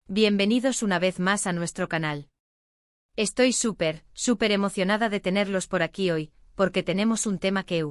Bienvenidos una vez más a nuestro canal. Estoy súper emocionada de tenerlos por aquí hoy, porque tenemos un tema que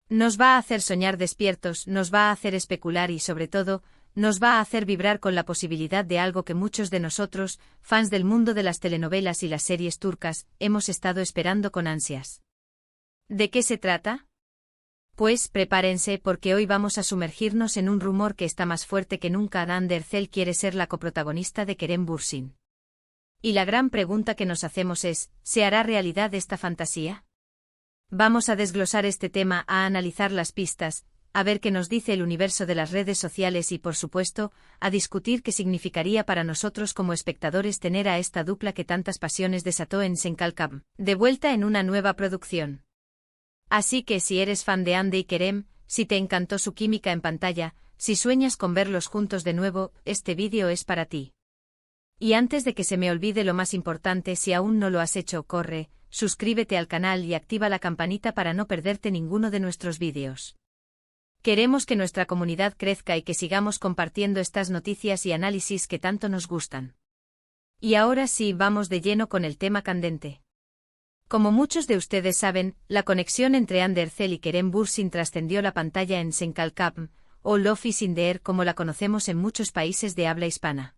nos va a hacer soñar despiertos, nos va a hacer especular y sobre todo, nos va a hacer vibrar con la posibilidad de algo que muchos de nosotros, fans del mundo de las telenovelas y las series turcas, hemos estado esperando con ansias. ¿De qué se trata? Pues prepárense porque hoy vamos a sumergirnos en un rumor que está más fuerte que nunca. Hande Erçel quiere ser la coprotagonista de Kerem Bürsin. Y la gran pregunta que nos hacemos es, ¿se hará realidad esta fantasía? Vamos a desglosar este tema, a analizar las pistas, a ver qué nos dice el universo de las redes sociales y por supuesto, a discutir qué significaría para nosotros como espectadores tener a esta dupla que tantas pasiones desató en Senkalkam, de vuelta en una nueva producción. Así que si eres fan de Hande y Kerem, si te encantó su química en pantalla, si sueñas con verlos juntos de nuevo, este vídeo es para ti. Y antes de que se me olvide lo más importante, si aún no lo has hecho, corre, suscríbete al canal y activa la campanita para no perderte ninguno de nuestros vídeos. Queremos que nuestra comunidad crezca y que sigamos compartiendo estas noticias y análisis que tanto nos gustan. Y ahora sí, vamos de lleno con el tema candente. Como muchos de ustedes saben, la conexión entre Hande Erçel y Kerem Bürsin trascendió la pantalla en Senkalkam, o Love is in the Air como la conocemos en muchos países de habla hispana.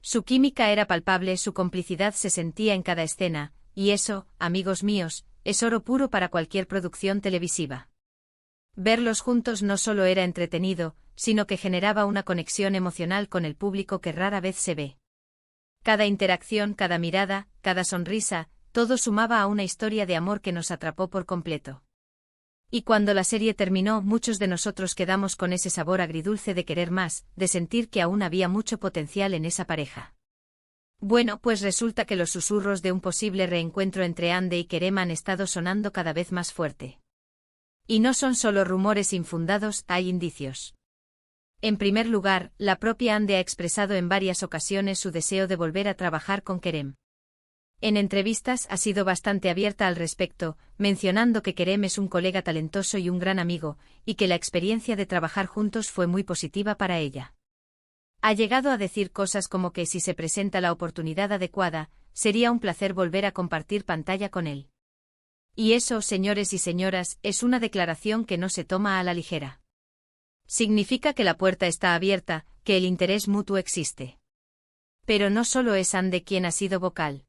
Su química era palpable, su complicidad se sentía en cada escena, y eso, amigos míos, es oro puro para cualquier producción televisiva. Verlos juntos no solo era entretenido, sino que generaba una conexión emocional con el público que rara vez se ve. Cada interacción, cada mirada, cada sonrisa, todo sumaba a una historia de amor que nos atrapó por completo. Y cuando la serie terminó, muchos de nosotros quedamos con ese sabor agridulce de querer más, de sentir que aún había mucho potencial en esa pareja. Bueno, pues resulta que los susurros de un posible reencuentro entre Hande y Kerem han estado sonando cada vez más fuerte. Y no son solo rumores infundados, hay indicios. En primer lugar, la propia Hande ha expresado en varias ocasiones su deseo de volver a trabajar con Kerem. En entrevistas ha sido bastante abierta al respecto, mencionando que Kerem es un colega talentoso y un gran amigo, y que la experiencia de trabajar juntos fue muy positiva para ella. Ha llegado a decir cosas como que si se presenta la oportunidad adecuada, sería un placer volver a compartir pantalla con él. Y eso, señores y señoras, es una declaración que no se toma a la ligera. Significa que la puerta está abierta, que el interés mutuo existe. Pero no solo es Hande quien ha sido vocal.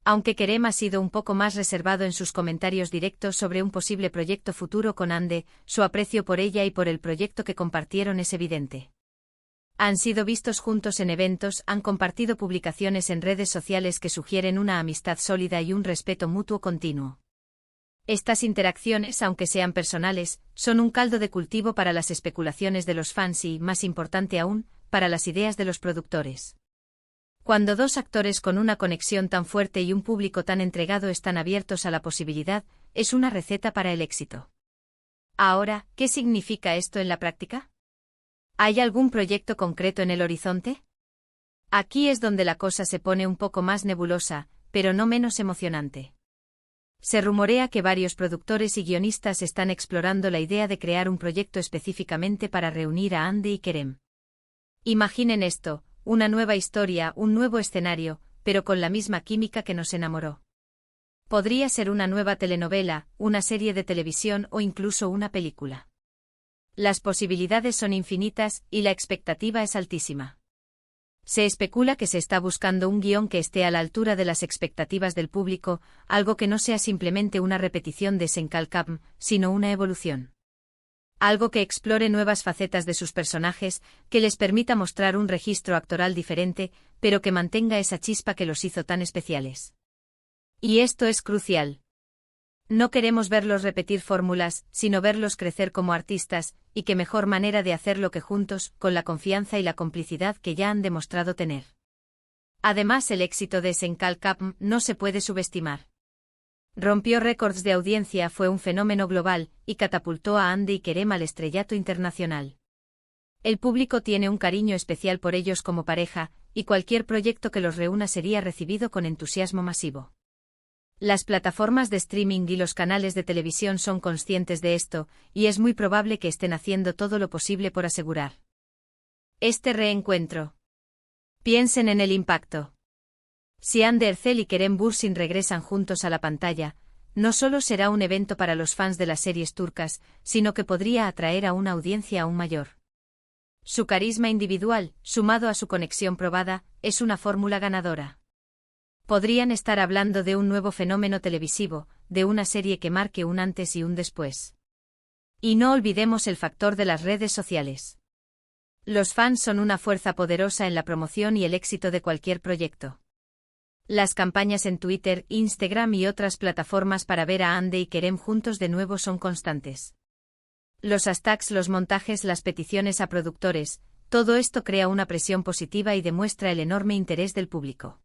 Aunque Kerem ha sido un poco más reservado en sus comentarios directos sobre un posible proyecto futuro con Hande, su aprecio por ella y por el proyecto que compartieron es evidente. Han sido vistos juntos en eventos, han compartido publicaciones en redes sociales que sugieren una amistad sólida y un respeto mutuo continuo. Estas interacciones, aunque sean personales, son un caldo de cultivo para las especulaciones de los fans y, más importante aún, para las ideas de los productores. Cuando dos actores con una conexión tan fuerte y un público tan entregado están abiertos a la posibilidad, es una receta para el éxito. Ahora, ¿qué significa esto en la práctica? ¿Hay algún proyecto concreto en el horizonte? Aquí es donde la cosa se pone un poco más nebulosa, pero no menos emocionante. Se rumorea que varios productores y guionistas están explorando la idea de crear un proyecto específicamente para reunir a Hande y Kerem. Imaginen esto. Una nueva historia, un nuevo escenario, pero con la misma química que nos enamoró. Podría ser una nueva telenovela, una serie de televisión o incluso una película. Las posibilidades son infinitas y la expectativa es altísima. Se especula que se está buscando un guión que esté a la altura de las expectativas del público, algo que no sea simplemente una repetición de Senkalkam, sino una evolución. Algo que explore nuevas facetas de sus personajes, que les permita mostrar un registro actoral diferente, pero que mantenga esa chispa que los hizo tan especiales. Y esto es crucial. No queremos verlos repetir fórmulas, sino verlos crecer como artistas, y qué mejor manera de hacerlo que juntos, con la confianza y la complicidad que ya han demostrado tener. Además, el éxito de Senkalkam no se puede subestimar. Rompió récords de audiencia, fue un fenómeno global, y catapultó a Hande y Kerem al estrellato internacional. El público tiene un cariño especial por ellos como pareja, y cualquier proyecto que los reúna sería recibido con entusiasmo masivo. Las plataformas de streaming y los canales de televisión son conscientes de esto, y es muy probable que estén haciendo todo lo posible por asegurar este reencuentro. Piensen en el impacto. Si Ander Ercel y Kerem Bürsin regresan juntos a la pantalla, no solo será un evento para los fans de las series turcas, sino que podría atraer a una audiencia aún mayor. Su carisma individual, sumado a su conexión probada, es una fórmula ganadora. Podrían estar hablando de un nuevo fenómeno televisivo, de una serie que marque un antes y un después. Y no olvidemos el factor de las redes sociales. Los fans son una fuerza poderosa en la promoción y el éxito de cualquier proyecto. Las campañas en Twitter, Instagram y otras plataformas para ver a Hande y Kerem juntos de nuevo son constantes. Los hashtags, los montajes, las peticiones a productores, todo esto crea una presión positiva y demuestra el enorme interés del público.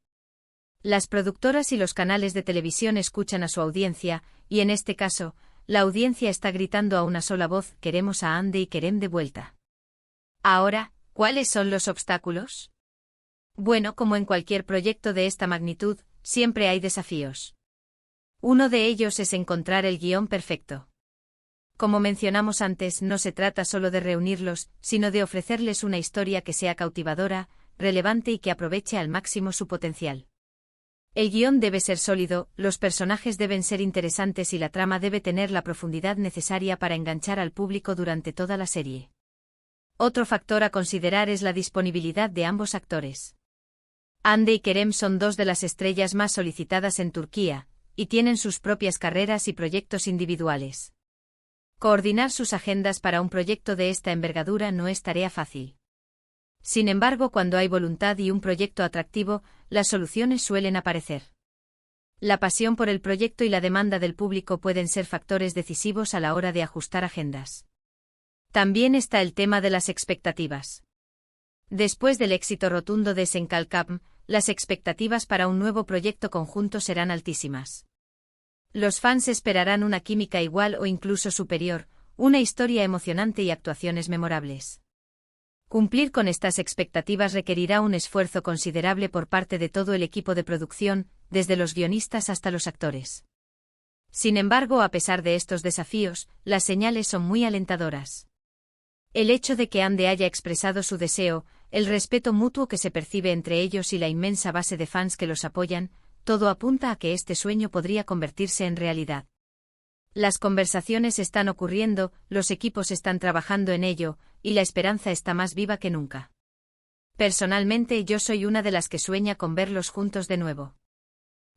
Las productoras y los canales de televisión escuchan a su audiencia, y en este caso, la audiencia está gritando a una sola voz: queremos a Hande y Kerem de vuelta. Ahora, ¿cuáles son los obstáculos? Bueno, como en cualquier proyecto de esta magnitud, siempre hay desafíos. Uno de ellos es encontrar el guión perfecto. Como mencionamos antes, no se trata solo de reunirlos, sino de ofrecerles una historia que sea cautivadora, relevante y que aproveche al máximo su potencial. El guión debe ser sólido, los personajes deben ser interesantes y la trama debe tener la profundidad necesaria para enganchar al público durante toda la serie. Otro factor a considerar es la disponibilidad de ambos actores. Hande y Kerem son dos de las estrellas más solicitadas en Turquía, y tienen sus propias carreras y proyectos individuales. Coordinar sus agendas para un proyecto de esta envergadura no es tarea fácil. Sin embargo, cuando hay voluntad y un proyecto atractivo, las soluciones suelen aparecer. La pasión por el proyecto y la demanda del público pueden ser factores decisivos a la hora de ajustar agendas. También está el tema de las expectativas. Después del éxito rotundo de Senkalkam, las expectativas para un nuevo proyecto conjunto serán altísimas. Los fans esperarán una química igual o incluso superior, una historia emocionante y actuaciones memorables. Cumplir con estas expectativas requerirá un esfuerzo considerable por parte de todo el equipo de producción, desde los guionistas hasta los actores. Sin embargo, a pesar de estos desafíos, las señales son muy alentadoras. El hecho de que Hande haya expresado su deseo, el respeto mutuo que se percibe entre ellos y la inmensa base de fans que los apoyan, todo apunta a que este sueño podría convertirse en realidad. Las conversaciones están ocurriendo, los equipos están trabajando en ello, y la esperanza está más viva que nunca. Personalmente, yo soy una de las que sueña con verlos juntos de nuevo.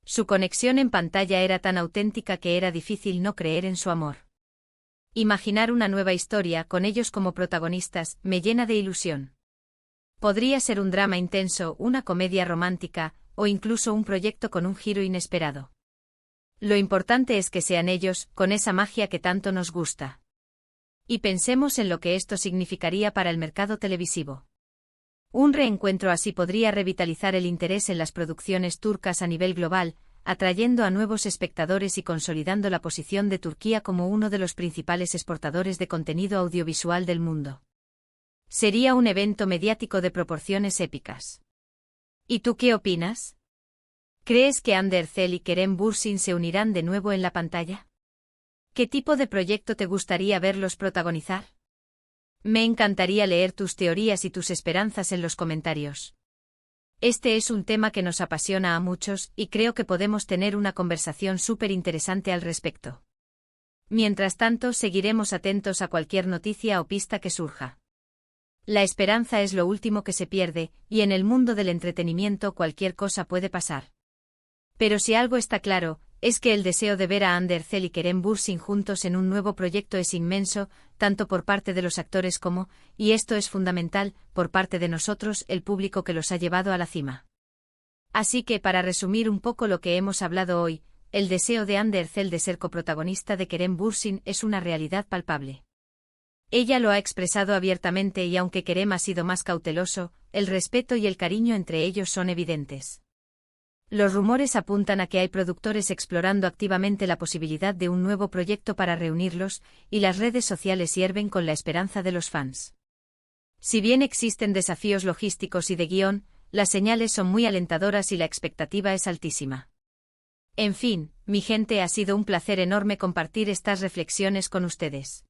Su conexión en pantalla era tan auténtica que era difícil no creer en su amor. Imaginar una nueva historia con ellos como protagonistas me llena de ilusión. Podría ser un drama intenso, una comedia romántica, o incluso un proyecto con un giro inesperado. Lo importante es que sean ellos, con esa magia que tanto nos gusta. Y pensemos en lo que esto significaría para el mercado televisivo. Un reencuentro así podría revitalizar el interés en las producciones turcas a nivel global, atrayendo a nuevos espectadores y consolidando la posición de Turquía como uno de los principales exportadores de contenido audiovisual del mundo. Sería un evento mediático de proporciones épicas. ¿Y tú qué opinas? ¿Crees que Hande Ercel y Kerem Bürsin se unirán de nuevo en la pantalla? ¿Qué tipo de proyecto te gustaría verlos protagonizar? Me encantaría leer tus teorías y tus esperanzas en los comentarios. Este es un tema que nos apasiona a muchos y creo que podemos tener una conversación súper interesante al respecto. Mientras tanto, seguiremos atentos a cualquier noticia o pista que surja. La esperanza es lo último que se pierde, y en el mundo del entretenimiento cualquier cosa puede pasar. Pero si algo está claro, es que el deseo de ver a Hande Ercel y Kerem Bürsin juntos en un nuevo proyecto es inmenso, tanto por parte de los actores como, y esto es fundamental, por parte de nosotros, el público que los ha llevado a la cima. Así que, para resumir un poco lo que hemos hablado hoy, el deseo de Hande Ercel de ser coprotagonista de Kerem Bürsin es una realidad palpable. Ella lo ha expresado abiertamente y aunque Kerem ha sido más cauteloso, el respeto y el cariño entre ellos son evidentes. Los rumores apuntan a que hay productores explorando activamente la posibilidad de un nuevo proyecto para reunirlos, y las redes sociales hierven con la esperanza de los fans. Si bien existen desafíos logísticos y de guión, las señales son muy alentadoras y la expectativa es altísima. En fin, mi gente, ha sido un placer enorme compartir estas reflexiones con ustedes.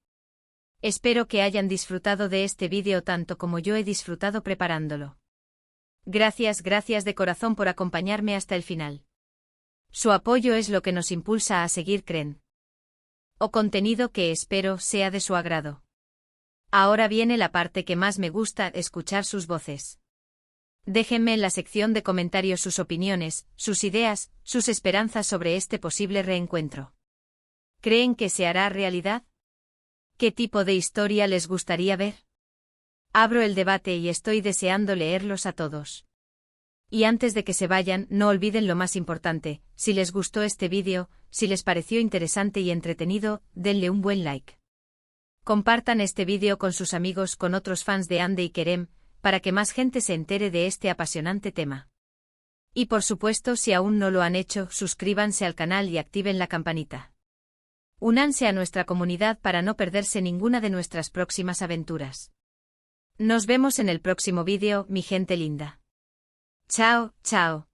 Espero que hayan disfrutado de este vídeo tanto como yo he disfrutado preparándolo. Gracias de corazón por acompañarme hasta el final. Su apoyo es lo que nos impulsa a seguir creen. O contenido que espero sea de su agrado. Ahora viene la parte que más me gusta, escuchar sus voces. Déjenme en la sección de comentarios sus opiniones, sus ideas, sus esperanzas sobre este posible reencuentro. ¿Creen que se hará realidad? ¿Qué tipo de historia les gustaría ver? Abro el debate y estoy deseando leerlos a todos. Y antes de que se vayan, no olviden lo más importante: si les gustó este vídeo, si les pareció interesante y entretenido, denle un buen like. Compartan este vídeo con sus amigos, con otros fans de Hande y Kerem, para que más gente se entere de este apasionante tema. Y por supuesto, si aún no lo han hecho, suscríbanse al canal y activen la campanita. Únanse a nuestra comunidad para no perderse ninguna de nuestras próximas aventuras. Nos vemos en el próximo vídeo, mi gente linda. Chao, chao.